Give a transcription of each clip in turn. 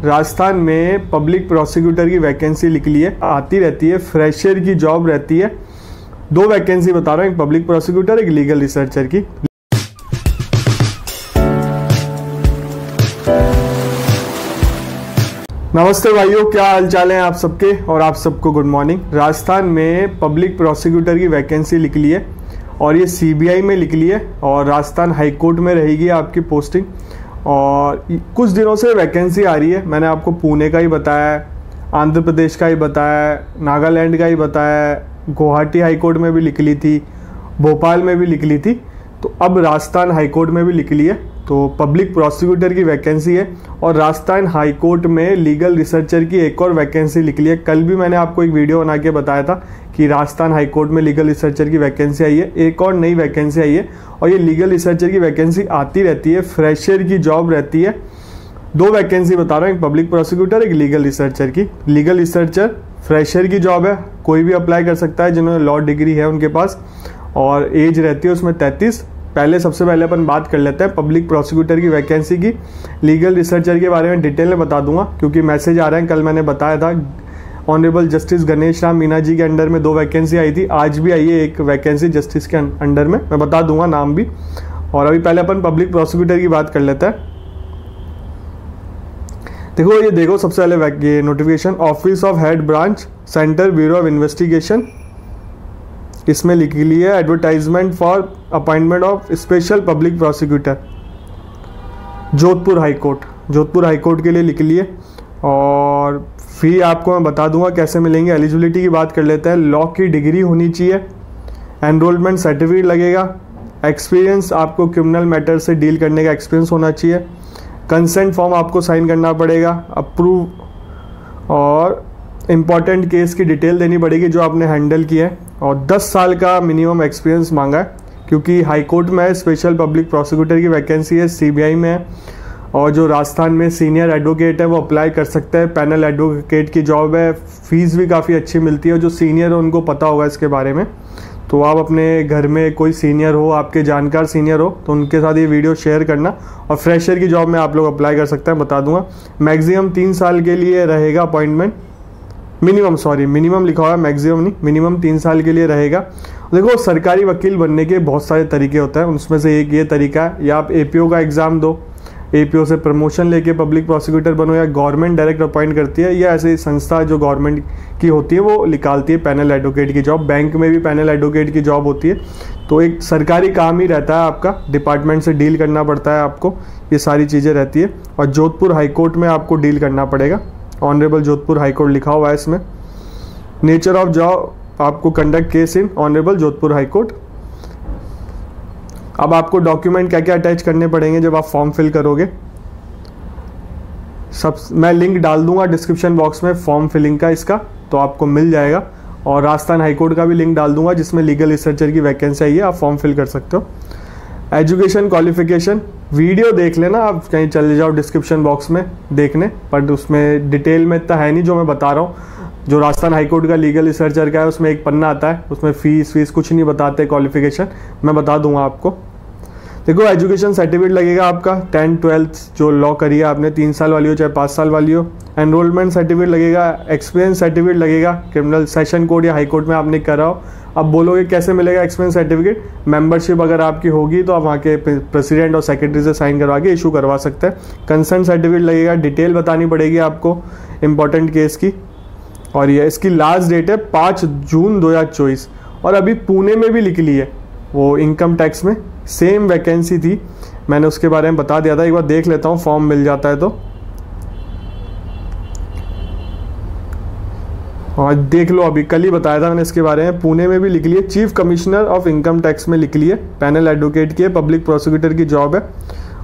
राजस्थान में public prosecutor की vacancy निकली है, आती रहती है, फ्रेशर की जॉब रहती है। 2 वैकेंसी बता रहा हूँ, एक पब्लिक प्रोसिक्यूटर, एक लीगल रिसर्चर की। नमस्ते भाइयों, क्या हाल चाल है आप सबके, और आप सबको गुड मॉर्निंग। राजस्थान में पब्लिक प्रोसिक्यूटर की वैकेंसी निकली है और ये सीबीआई में निकली है और राजस्थान हाई कोर्ट में रहेगी आपकी पोस्टिंग। और कुछ दिनों से वैकेंसी आ रही है। मैंने आपको पुणे का ही बताया, आंध्र प्रदेश का ही बताया, नागालैंड का ही बताया, गुवाहाटी हाई कोर्ट में भी निकली थी, भोपाल में भी निकली थी, तो अब राजस्थान हाई कोर्ट में भी निकली है। तो पब्लिक प्रोसिक्यूटर की वैकेंसी है और राजस्थान हाई कोर्ट में लीगल रिसर्चर की एक और वैकेंसी निकली है। कल भी मैंने आपको एक वीडियो बना के बताया था कि राजस्थान हाई कोर्ट में लीगल रिसर्चर की वैकेंसी आई है, एक और नई वैकेंसी आई है। और ये लीगल रिसर्चर की वैकेंसी आती रहती है, फ्रेशर की जॉब रहती है। 2 वैकेंसी बता रहा हूँ, एक पब्लिक प्रोसिक्यूटर, एक लीगल रिसर्चर की। लीगल रिसर्चर फ्रेशर की जॉब है, कोई भी अप्लाई कर सकता है जिन्होंने लॉ डिग्री है उनके पास, और एज रहती है उसमें 33। सबसे पहले अपन बात कर लेते हैं पब्लिक प्रोसिक्यूटर की वैकेंसी की। लीगल रिसर्चर के बारे में डिटेल में बता दूंगा क्योंकि मैसेज आ रहे हैं। कल मैंने बताया था ऑनरेबल जस्टिस गणेश राम मीना जी के अंडर में 2 वैकेंसी आई थी, आज भी आई है एक वैकेंसी जस्टिस के अंडर में, मैं बता दूंगा नाम भी। और अभी पहले अपन पब्लिक प्रोसिक्यूटर की बात कर लेते हैं। देखो सबसे पहले ये notification, office of head branch centre bureau of investigation, इसमें लिखी ली है advertisement for appointment of special public prosecutor, Jodhpur high court के लिए लिखी ली है। और फी आपको मैं बता दूंगा कैसे मिलेंगे। एलिजिबिलिटी की बात कर लेते हैं। लॉ की डिग्री होनी चाहिए, एनरोलमेंट सर्टिफिकेट लगेगा, एक्सपीरियंस आपको क्रिमिनल मैटर से डील करने का एक्सपीरियंस होना चाहिए, कंसेंट फॉर्म आपको साइन करना पड़ेगा, अप्रूव, और इम्पॉर्टेंट केस की डिटेल देनी पड़ेगी जो आपने हैंडल किया है, और 10 साल का मिनिमम एक्सपीरियंस मांगा है क्योंकि हाई कोर्ट में है, स्पेशल पब्लिक प्रोसिक्यूटर की वैकेंसी है, सीबीआई में है। और जो राजस्थान में सीनियर एडवोकेट है वो अप्लाई कर सकते हैं, पैनल एडवोकेट की जॉब है, फीस भी काफ़ी अच्छी मिलती है। जो सीनियर है उनको पता होगा इसके बारे में, तो आप अपने घर में कोई सीनियर हो, आपके जानकार सीनियर हो, तो उनके साथ ये वीडियो शेयर करना। और फ्रेशर की जॉब में आप लोग अप्लाई कर सकते हैं, बता दूंगा। मैक्सिमम 3 साल के लिए रहेगा अपॉइंटमेंट, मिनिमम लिखा हुआ है, मैक्सिमम नहीं, मिनिमम 3 साल के लिए रहेगा। देखो, सरकारी वकील बनने के बहुत सारे तरीके होते हैं, उसमें से एक ये तरीका है, या आप एपीओ का एग्ज़ाम दो, एपीओ से प्रमोशन लेके पब्लिक प्रोसिक्यूटर बनो, या गवर्नमेंट डायरेक्ट अपॉइंट करती है, या ऐसी संस्था जो गवर्नमेंट की होती है वो निकालती है पैनल एडवोकेट की जॉब। बैंक में भी पैनल एडवोकेट की जॉब होती है। तो एक सरकारी काम ही रहता है आपका, डिपार्टमेंट से डील करना पड़ता है आपको, ये सारी चीज़ें रहती है। और जोधपुर हाई कोर्ट में आपको डील करना पड़ेगा, ऑनरेबल जोधपुर हाई कोर्ट लिखा हुआ है इसमें। नेचर ऑफ जॉब, आपको conduct case in honourable Jodhpur high court. अब आपको डॉक्यूमेंट क्या क्या अटैच करने पड़ेंगे जब आप फॉर्म फिल करोगे, सब मैं लिंक डाल दूंगा डिस्क्रिप्शन बॉक्स में फॉर्म फिलिंग का इसका, तो आपको मिल जाएगा। और राजस्थान हाई कोर्ट का भी लिंक डाल दूंगा जिसमें लीगल रिसर्चर की वैकेंसी आई है, आप फॉर्म फिल कर सकते हो। एजुकेशन क्वालिफिकेशन, वीडियो देख लेना, आप कहीं चले जाओ डिस्क्रिप्शन बॉक्स में देखने, बट उसमें डिटेल में इतना है नहीं जो मैं बता रहा हूँ। जो राजस्थान हाई कोर्ट का लीगल रिसर्चर का है उसमें एक पन्ना आता है, उसमें फीस कुछ नहीं बताते, क्वालिफिकेशन मैं बता दूंगा आपको। देखो, एजुकेशन सर्टिफिकेट लगेगा आपका, 10th 12th जो लॉ करी है आपने, 3 साल वाली हो चाहे 5 साल वाली हो। एनरोलमेंट सर्टिफिकेट लगेगा, एक्सपीरियंस सर्टिफिकेट लगेगा, क्रिमिनल सेशन कोर्ट या हाई कोर्ट में आपने करा हो। अब बोलोगे कैसे मिलेगा एक्सपीरियंस सर्टिफिकेट, मेंबरशिप अगर आपकी होगी तो आप वहाँ के प्रेसिडेंट और सेक्रेटरी से साइन करवा के इशू करवा सकते हैं। कंसर्न सर्टिफिकेट लगेगा, डिटेल बतानी पड़ेगी आपको इंपॉर्टेंट केस की, और ये इसकी लास्ट डेट है 5 जून 2024। और अभी पुणे में भी लिख ली है वो, इनकम टैक्स में सेम वैकेंसी थी, मैंने उसके बारे में बता दिया था, एक बार देख लेता हूँ फॉर्म मिल जाता है तो। और देख लो, अभी कल ही बताया था मैंने इसके बारे में। पुणे में भी लिख ली है, chief commissioner of income tax में लिख ली है, पैनल एडवोकेट की है, पब्लिक प्रोसिक्यूटर की जॉब है।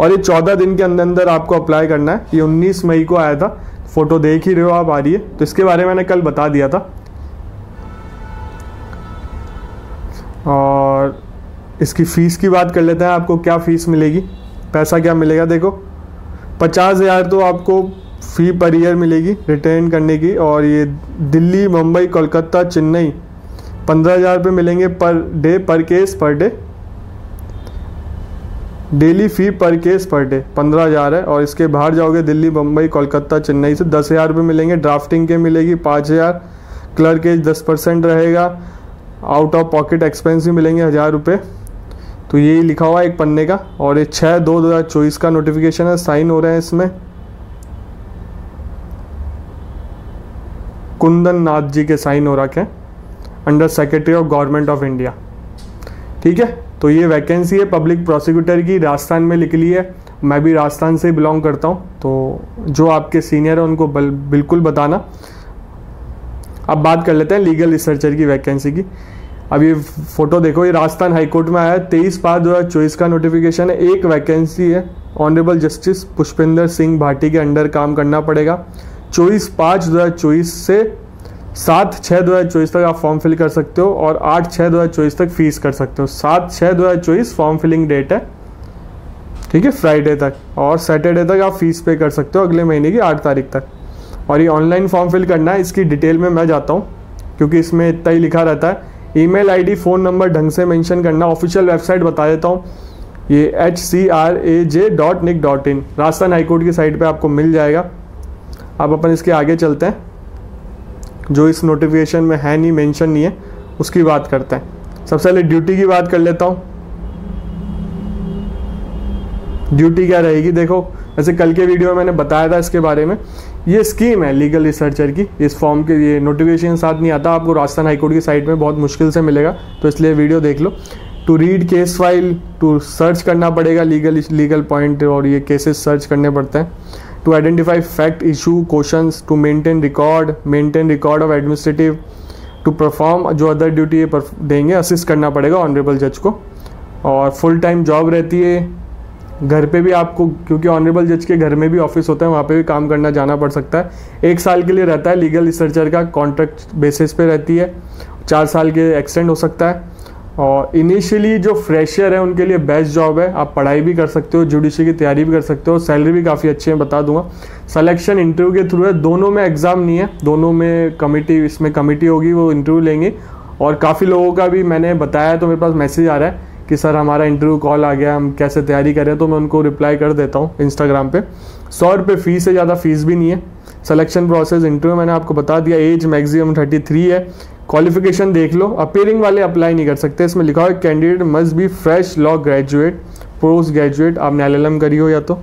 और ये 14 दिन के अंदर आपको अप्लाई करना है। ये 19 मई को आया था, फोटो देख ही रहे हो आप, आ रही है, तो इसके बारे में मैंने कल बता दिया था। और इसकी फ़ीस की बात कर लेते हैं, आपको क्या फ़ीस मिलेगी, पैसा क्या मिलेगा। देखो, 50,000 तो आपको फ़ी पर ईयर मिलेगी रिटर्न करने की, और ये दिल्ली, मुंबई, कोलकाता, चेन्नई 15,000 रुपये मिलेंगे पर डे, पर केस, पर डे। डेली फ़ी पर केस पर डे 15,000 है। और इसके बाहर जाओगे दिल्ली, बम्बई, कोलकाता, चेन्नई से 10,000 रुपये मिलेंगे। ड्राफ्टिंग के मिलेगी 5,000, क्लर्केज 10% रहेगा। आउट ऑफ पॉकेट एक्सपेंस भी मिलेंगे 1,000 रुपये। तो यही लिखा हुआ है एक पन्ने का। और ये 6/2/2024 का नोटिफिकेशन है, साइन हो रहे हैं इसमें कुंदन नाथ जी के साइन हो रखे हैं under secretary of government of India. ठीक है, तो ये वैकेंसी है पब्लिक प्रोसिक्यूटर की, राजस्थान में लिख ली है। मैं भी राजस्थान से बिलोंग करता हूँ, तो जो आपके सीनियर है उनको बिल्कुल बताना। अब बात कर लेते हैं लीगल रिसर्चर की वैकेंसी की। अब ये फोटो देखो, ये राजस्थान हाईकोर्ट में आया है, 23/5/2024 का नोटिफिकेशन है। एक वैकेंसी है, ऑनरेबल जस्टिस पुष्पेंद्र सिंह भाटी के अंडर काम करना पड़ेगा। 24/5/2024 से 7/6/2024 तक आप फॉर्म फिल कर सकते हो और 8/6/2024 तक फीस कर सकते हो। 7/6/2024 फॉर्म फिलिंग डेट है, ठीक है, फ्राइडे तक। और सैटरडे तक आप फीस पे कर सकते हो अगले महीने की 8 तारीख तक। और ये ऑनलाइन फॉर्म फिल करना है, इसकी डिटेल में मैं जाता हूँ क्योंकि इसमें इतना ही लिखा रहता है। ईमेल आईडी, फ़ोन नंबर ढंग से मेंशन करना। ऑफिशियल वेबसाइट बता देता हूँ, ये hcraj.nic.in राजस्थान हाईकोर्ट की साइट पे आपको मिल जाएगा। अब अपन इसके आगे चलते हैं, जो इस नोटिफिकेशन में है नहीं, मेंशन नहीं है, उसकी बात करते हैं। सबसे पहले ड्यूटी की बात कर लेता हूँ। ड्यूटी क्या रहेगी, देखो जैसे कल के वीडियो में मैंने बताया था इसके बारे में। ये स्कीम है लीगल रिसर्चर की, इस फॉर्म के ये नोटिफिकेशन साथ नहीं आता, आपको राजस्थान हाईकोर्ट की साइट में बहुत मुश्किल से मिलेगा, तो इसलिए वीडियो देख लो। To read case file, to search करना पड़ेगा लीगल पॉइंट, और ये केसेस सर्च करने पड़ते हैं। To identify fact, issue, questions, to maintain record of administrative, to perform जो अदर ड्यूटी देंगे, असिस्ट करना पड़ेगा ऑनरेबल जज को। और फुल टाइम जॉब रहती है। घर पे भी आपको, क्योंकि ऑनरेबल जज के घर में भी ऑफिस होता है, वहाँ पे भी काम करना जाना पड़ सकता है। 1 साल के लिए रहता है लीगल रिसर्चर का, कॉन्ट्रैक्ट बेसिस पे रहती है। 4 साल के एक्सटेंड हो सकता है। और इनिशियली जो फ्रेशर है उनके लिए बेस्ट जॉब है, आप पढ़ाई भी कर सकते हो, जुडिशरी की तैयारी भी कर सकते हो, सैलरी भी काफ़ी अच्छी है, बता दूंगा। सिलेक्शन इंटरव्यू के थ्रू है, दोनों में एग्ज़ाम नहीं है, दोनों में कमिटी, इसमें कमिटी होगी, वो इंटरव्यू लेंगे। और काफ़ी लोगों का भी मैंने बताया तो मेरे पास मैसेज आ रहा है कि सर हमारा इंटरव्यू कॉल आ गया, हम कैसे तैयारी करें, तो मैं उनको रिप्लाई कर देता हूँ इंस्टाग्राम पे। 100 रुपये फीस है, ज़्यादा फीस भी नहीं है। सिलेक्शन प्रोसेस, इंटरव्यू मैंने आपको बता दिया। एज मैक्सिमम 33 है। क्वालिफिकेशन देख लो, अपीयरिंग वाले अप्लाई नहीं कर सकते, इसमें लिखा हुआ है candidate must be fresh law graduate, post graduate, आपने LLM करी हो या तो,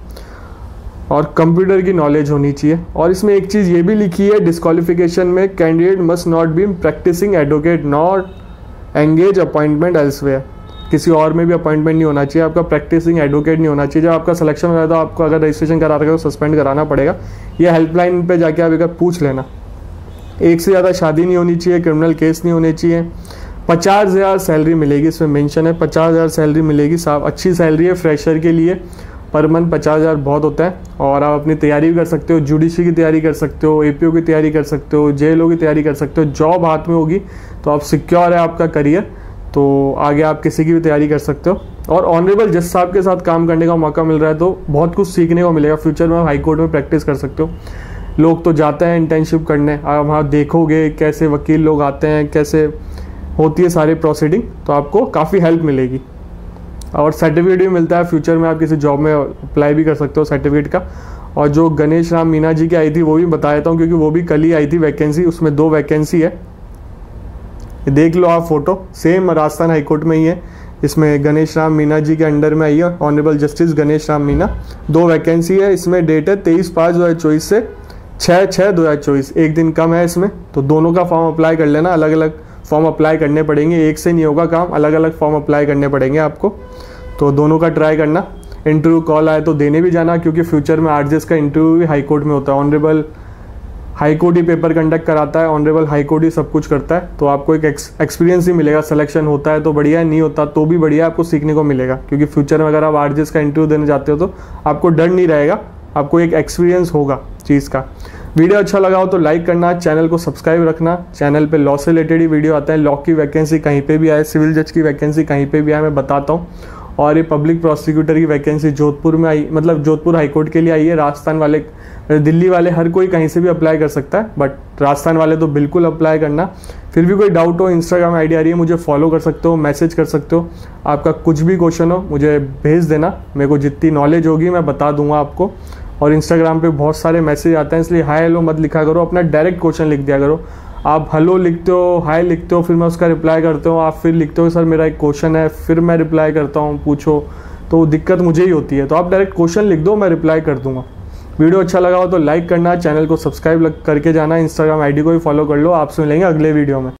और कंप्यूटर की नॉलेज होनी चाहिए। और इसमें एक चीज़ ये भी लिखी है डिस्क्वालिफिकेशन में, candidate must not be practising advocate not engage appointment elsewhere, किसी और में भी अपॉइंटमेंट नहीं होना चाहिए, आपका प्रैक्टिसिंग एडवोकेट नहीं होना चाहिए। जब आपका सिलेक्शन हो जाए तो आपको अगर रजिस्ट्रेशन करा रखा है तो सस्पेंड कराना पड़ेगा। ये हेल्पलाइन पे जाके आप एक बार पूछ लेना। 1 से ज़्यादा शादी नहीं होनी चाहिए, क्रिमिनल केस नहीं होने चाहिए। 50,000 सैलरी मिलेगी, इसमें मेंशन है 50,000 सैलरी मिलेगी। साहब अच्छी सैलरी है फ्रेशर के लिए, पर मंथ 50,000 बहुत होता है। और आप अपनी तैयारी भी कर सकते हो, जुडिशरी की तैयारी कर सकते हो, APO की तैयारी कर सकते हो, JLO की तैयारी कर सकते हो। जॉब हाथ में होगी तो आप सिक्योर है आपका करियर, तो आगे आप किसी की भी तैयारी कर सकते हो। और ऑनरेबल जज साहब के साथ काम करने का मौका मिल रहा है तो बहुत कुछ सीखने को मिलेगा। फ्यूचर में आप हाई कोर्ट में प्रैक्टिस कर सकते हो। लोग तो जाते हैं इंटर्नशिप करने, आप वहाँ देखोगे कैसे वकील लोग आते हैं, कैसे होती है सारी प्रोसीडिंग, तो आपको काफ़ी हेल्प मिलेगी। और सर्टिफिकेट भी मिलता है, फ्यूचर में आप किसी जॉब में अप्लाई भी कर सकते हो सर्टिफिकेट का। और जो गणेश राम मीना जी की आई थी वो भी बता देता हूँ, क्योंकि वो भी कल ही आई थी वैकेंसी, उसमें 2 वैकेंसी है। देख लो आप फोटो, सेम राजस्थान हाईकोर्ट में ही है। इसमें गणेश राम मीना जी के अंडर में आई है, honourable justice Ganesh Ram Meena. 2 vacancy है, इसमें डेट है 23/5/2024 से 6/6/2024, एक दिन कम है इसमें। तो दोनों का फॉर्म अप्लाई कर लेना, अलग अलग फॉर्म अप्लाई करने पड़ेंगे, एक से नहीं होगा काम, अलग अलग फॉर्म अप्लाई करने पड़ेंगे आपको। तो दोनों का ट्राई करना। इंटरव्यू कॉल आए तो देने भी जाना, क्योंकि फ्यूचर में RJS का इंटरव्यू भी हाई कोर्ट में होता है। ऑनरेबल हाई कोर्ट ही पेपर कंडक्ट कराता है, ऑनरेबल हाई कोर्ट ही सब कुछ करता है। तो आपको एक एक्सपीरियंस ही मिलेगा। सिलेक्शन होता है तो बढ़िया है, नहीं होता तो भी बढ़िया, आपको सीखने को मिलेगा। क्योंकि फ्यूचर में अगर आप RJS का इंटरव्यू देने जाते हो तो आपको डर नहीं रहेगा, आपको एक एक्सपीरियंस होगा चीज़ का। वीडियो अच्छा लगा हो तो लाइक करना, चैनल को सब्सक्राइब रखना। चैनल पे लॉ से रिलेटेड ही वीडियो आता है। लॉ की वैकेंसी कहीं पे भी आए, सिविल जज की वैकेंसी कहीं पे भी आए, मैं बताता हूँ। और ये पब्लिक प्रोसिक्यूटर की वैकेंसी जोधपुर में आई, मतलब जोधपुर हाईकोर्ट के लिए आई है। राजस्थान वाले, दिल्ली वाले, हर कोई कहीं से भी अप्लाई कर सकता है, बट राजस्थान वाले तो बिल्कुल अप्लाई करना, फिर भी कोई डाउट हो, इंस्टाग्राम आईडी आ रही है, मुझे फॉलो कर सकते हो, मैसेज कर सकते हो। आपका कुछ भी क्वेश्चन हो मुझे भेज देना, मेरे को जितनी नॉलेज होगी मैं बता दूंगा आपको। और इंस्टाग्राम पे बहुत सारे मैसेज आते हैं, इसलिए हाय हेलो मत लिखा करो, अपना डायरेक्ट क्वेश्चन लिख दिया करो। आप हेलो लिखते हो, हाय लिखते हो, फिर मैं उसका रिप्लाई करता हूँ, आप फिर लिखते हो सर मेरा एक क्वेश्चन है, फिर मैं रिप्लाई करता हूँ, पूछो, तो दिक्कत मुझे ही होती है। तो आप डायरेक्ट क्वेश्चन लिख दो, मैं रिप्लाई कर दूंगा। वीडियो अच्छा लगा हो तो लाइक करना, चैनल को सब्सक्राइब करके जाना, इंस्टाग्राम आईडी को भी फॉलो कर लो। आपसे मिलेंगे अगले वीडियो में।